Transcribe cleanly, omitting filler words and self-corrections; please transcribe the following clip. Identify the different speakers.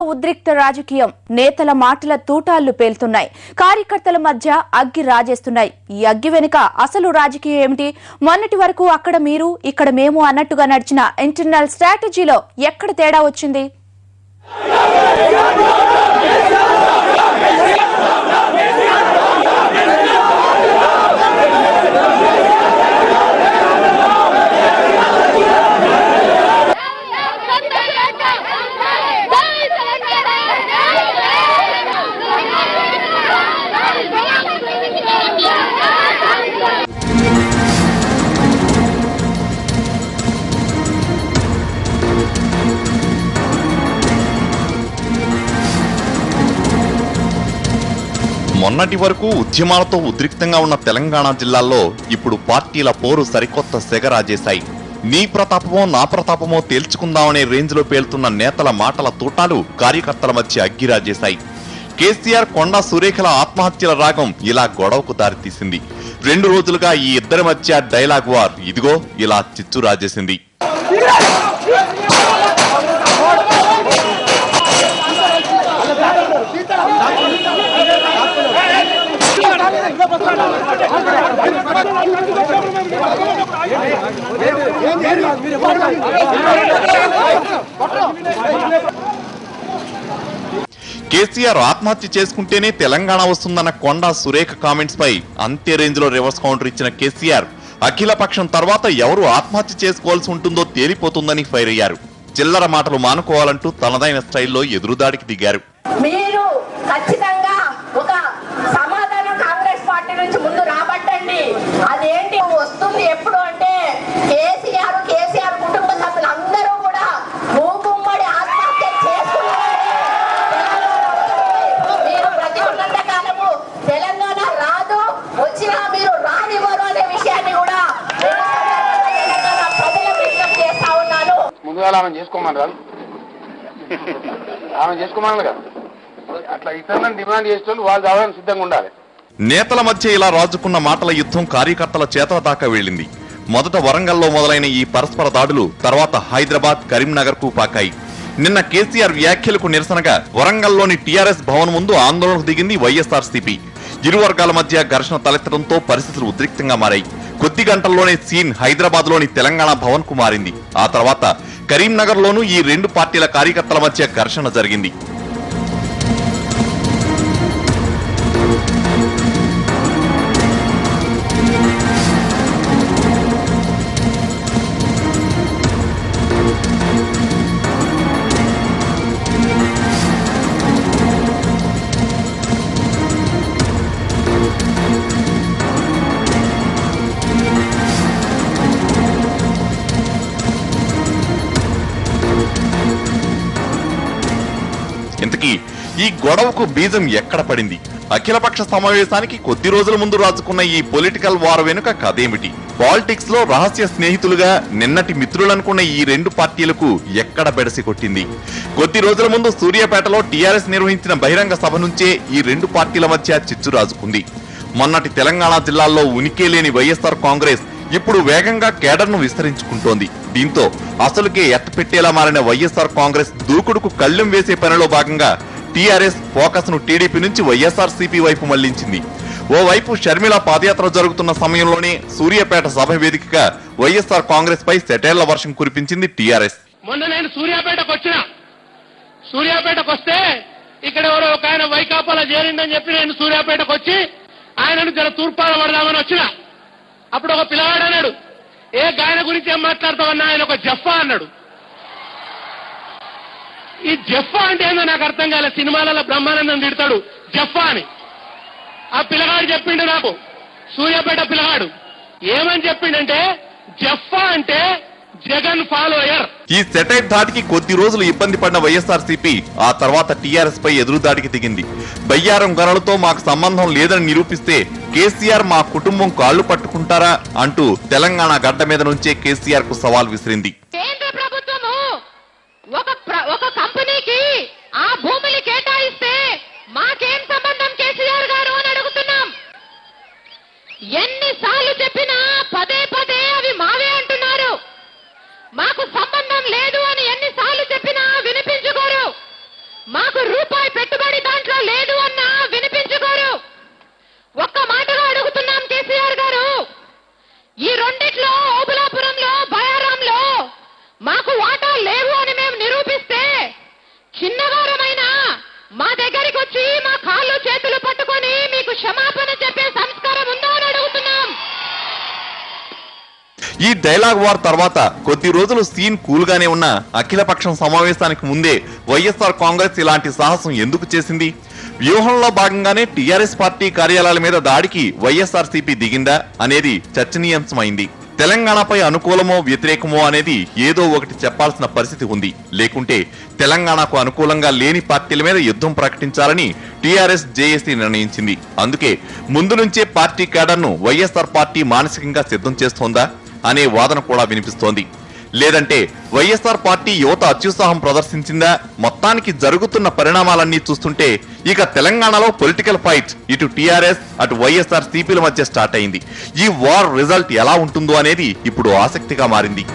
Speaker 1: ఉద్రిక్త రాజకీయం నేతల మాటల తూటాలు పేలుతున్నాయి. కార్యకర్తల మధ్య అగ్గి రాజేస్తున్నాయి. ఈ అగ్గి వెనుక అసలు రాజకీయం ఏమిటి? మొన్నటి వరకు అక్కడ మీరు ఇక్కడ మేము అన్నట్టుగా నడిచిన ఇంటర్నల్ స్ట్రాటజీలో ఎక్కడ తేడా వచ్చింది?
Speaker 2: మొన్నటి వరకు ఉద్యమాలతో ఉద్రిక్తంగా ఉన్న తెలంగాణ జిల్లాల్లో ఇప్పుడు పార్టీల పోరు సరికొత్త సెగరాజేశాయి. నీ ప్రతాపమో నా ప్రతాపమో తేల్చుకుందామనే రేంజ్ లో పేలుతున్న నేతల మాటల తూటాలు కార్యకర్తల మధ్య అగ్గిరాజేశాయి. కేసీఆర్ కొండా సురేఖల ఆత్మహత్యల రాగం ఇలా గొడవకు దారితీసింది. 2 రోజులుగా ఈ ఇద్దరి మధ్య డైలాగ్ వార్ ఇదిగో ఇలా చిచ్చు రాజేసింది. కేసీఆర్ ఆత్మహత్య చేసుకుంటేనే తెలంగాణ వస్తుందన్న కొండా సురేఖ కామెంట్స్ పై అంతే రేంజ్ లో రివర్స్ కౌంటర్ ఇచ్చిన కేసీఆర్ అఖిల పక్షం తర్వాత ఎవరు ఆత్మహత్య చేసుకోవాల్సి ఉంటుందో తేలిపోతుందని ఫైర్ అయ్యారు. చిల్లర మాటలు మానుకోవాలంటూ తనదైన స్టైల్లో ఎదురుదాడికి దిగారు.
Speaker 3: మీరు ఖచ్చితంగా ఒక సమాధానం కాంగ్రెస్ పార్టీ నుంచి ముందు రాబట్టండి. అదేంటి వస్తుంది ఎప్పుడు అంటే కేసీఆర్ కుటుంబ సభ్యులు అందరూ కూడా మూకుమ్మడి ఆత్మహత్య చేసుకున్నారని మీరు ప్రతికున్నంత కాలము తెలంగాణ రాదు, వచ్చినా మీరు రానివ్వరు అనే విషయాన్ని కూడా తెలంగాణ ప్రజలకు విజ్ఞప్తి చేస్తా ఉన్నాను.
Speaker 4: ముందుగా ఆమె చేసుకోమని రాదు, ఆమె చేసుకోమని కదా, అట్లా ఇతరులను డిమాండ్ చేసేవాళ్ళు వాళ్ళు రావడానికి సిద్ధంగా ఉండాలి.
Speaker 2: నేతల మధ్య ఇలా రాజుకున్న మాటల యుద్ధం కార్యకర్తల చేతల దాకా వెళ్లింది. మొదట వరంగల్లో మొదలైన ఈ పరస్పర దాడులు తర్వాత హైదరాబాద్, కరీంనగర్ కు పాకాయి. నిన్న కేసీఆర్ వ్యాఖ్యలకు నిరసనగా వరంగల్లోని టీఆర్ఎస్ భవన్ ముందు ఆందోళనకు దిగింది వైఎస్ఆర్సీపీ. ఇరు వర్గాల మధ్య ఘర్షణ తలెత్తడంతో పరిస్థితులు ఉద్రిక్తంగా మారాయి. కొద్ది గంటల్లోనే సీన్ హైదరాబాద్ లోని తెలంగాణ భవన్ కు మారింది. ఆ తర్వాత కరీంనగర్ లోనూ ఈ 2 పార్టీల కార్యకర్తల మధ్య ఘర్షణ జరిగింది. ఇంతకీ ఈ గొడవకు బీజం ఎక్కడ పడింది? అఖిలపక్ష సమావేశానికి కొద్ది రోజుల ముందు రాజుకున్న ఈ పొలిటికల్ వార్ వెనుక కథేమిటి? పాలిటిక్స్ లో రహస్య స్నేహితులుగా నిన్నటి మిత్రులనుకున్న ఈ 2 పార్టీలకు ఎక్కడ బెడసి కొట్టింది? కొద్ది రోజుల ముందు సూర్యాపేటలో టీఆర్ఎస్ నిర్వహించిన బహిరంగ సభ నుంచే ఈ 2 పార్టీల మధ్య చిచ్చు రాజుకుంది. మొన్నటి తెలంగాణ జిల్లాల్లో ఉనికి లేని వైఎస్ఆర్ కాంగ్రెస్ ఇప్పుడు వేగంగా కేడర్ను విస్తరించుకుంటోంది. దీంతో అసలుకే ఎత్తపెట్టేలా మారిన వైఎస్ఆర్ కాంగ్రెస్ దూకుడుకు కళ్ళెం వేసే పనిలో భాగంగా టీఆర్ఎస్ ఫోకస్ ను టీడీపీ నుంచి వైఎస్ఆర్సీపీ వైపు మళ్లించింది. ఓవైపు షర్మిల పాదయాత్ర జరుగుతున్న సమయంలోనే సూర్యాపేట సభ వేదికగా వైఎస్ఆర్ కాంగ్రెస్ పై సెటైర్ల వర్షం కురిపించింది టీఆర్ఎస్.
Speaker 5: మొన్న నేను సూర్యాపేటకు వస్తే ఇక్కడ ఎవరో ఒక ఆయన వైకాపాలో చేరిందని చెప్పి నేను సూర్యాపేటకు వచ్చి ఆయనను జర తూర్పాల పడదామని వచ్చిన. అప్పుడు ఒక పిల్లవాడు అన్నాడు, ఏ గాయన గురించి ఏం మాట్లాడతావన్నా, ఆయన ఒక జఫ్ఫా అన్నాడు. ఈ జఫ్ఫా అంటే ఏందో నాకు అర్థం కాలేదు. సినిమాలలో బ్రహ్మానందం తిడతాడు జఫ్ఫా అని. ఆ పిల్లగాడు చెప్పిండు నాకు, సూర్యాపేట పిల్లగాడు ఏమని చెప్పిండంటే జఫ్ఫా అంటే జగన్ ఫాలోయర్.
Speaker 2: ఈ సెటైర్ దాడికి కొద్ది రోజులు ఇబ్బంది పడిన వైఎస్ఆర్సీపీ ఆ తర్వాత టీఆర్ఎస్ పై ఎదురుదాడికి దిగింది. బయ్యారం గనులతో మాకు సంబంధం లేదని నిరూపిస్తే కేసీఆర్ మా కుటుంబం కాళ్లు పట్టుకుంటారా అంటూ తెలంగాణ గడ్డ మీద నుంచే కేసీఆర్ కు సవాల్ విసిరింది.
Speaker 3: కేంద్ర ప్రభుత్వము ఒక కంపెనీకి ఆ భూమిని కేటాయిస్తే మాకేం సంబంధం కేసీఆర్ గారు అని అడుగుతున్నాం. ఎన్నిసార్లు చెప్పినా పదే పదే అవి మావే అంటున్నారు. మాకు సంబంధం లేదు అని ఎన్నిసార్లు చెప్పినా వినిపించుకోరు.
Speaker 6: మాకు రూపాయి పెట్టుబడి దాంట్లో లేదు అన్నా వినిపించుకోరు. ఒక్క మాటగా అడుగుతున్నాం కేసీఆర్ గారు, ఈ రెండిట్లో ఓబులాపురంలో బయారాంలో మాకు వాటా లేవు అని మేము నిరూపిస్తే చిన్నవారమైన మా దగ్గరికి వచ్చి మా కాళ్ళు చేతులు పట్టుకొని మీకు క్షమాపణ చెప్పే సంస్కారం ఉందా అని అడుగుతున్నాం.
Speaker 2: ఈ డైలాగ్ వార్ తర్వాత కొద్ది రోజులు సీన్ కూల్ గానే ఉన్న అఖిలపక్షం సమావేశానికి ముందే వైఎస్ఆర్ కాంగ్రెస్ ఇలాంటి సాహసం ఎందుకు చేసింది? వ్యూహంలో భాగంగానే టీఆర్ఎస్ పార్టీ కార్యాలయాల మీద దాడికి వైఎస్ఆర్సీపీ దిగిందా అనేది చర్చనీయాంశమైంది. తెలంగాణపై అనుకూలమో వ్యతిరేకమో అనేది ఏదో ఒకటి చెప్పాల్సిన పరిస్థితి ఉంది. లేకుంటే తెలంగాణకు అనుకూలంగా లేని పార్టీల మీద యుద్ధం ప్రకటించాలని టీఆర్ఎస్ జేఏసీ నిర్ణయించింది. అందుకే ముందు నుంచే పార్టీ క్యాడర్ను వైఎస్ఆర్ పార్టీ మానసికంగా సిద్ధం చేస్తోందా అనే వాదన కూడా వినిపిస్తోంది. లేదంటే వైఎస్ఆర్ పార్టీ యువత అత్యుత్సాహం ప్రదర్శించిందా? మొత్తానికి జరుగుతున్న పరిణామాలన్నీ చూస్తుంటే ఇక తెలంగాణలో పొలిటికల్ ఫైట్ ఇటు టీఆర్ఎస్ అటు వైఎస్ఆర్ సిపిల మధ్య స్టార్ట్ అయింది. ఈ వార్ రిజల్ట్ ఎలా ఉంటుందో అనేది ఇప్పుడు ఆసక్తిగా మారింది.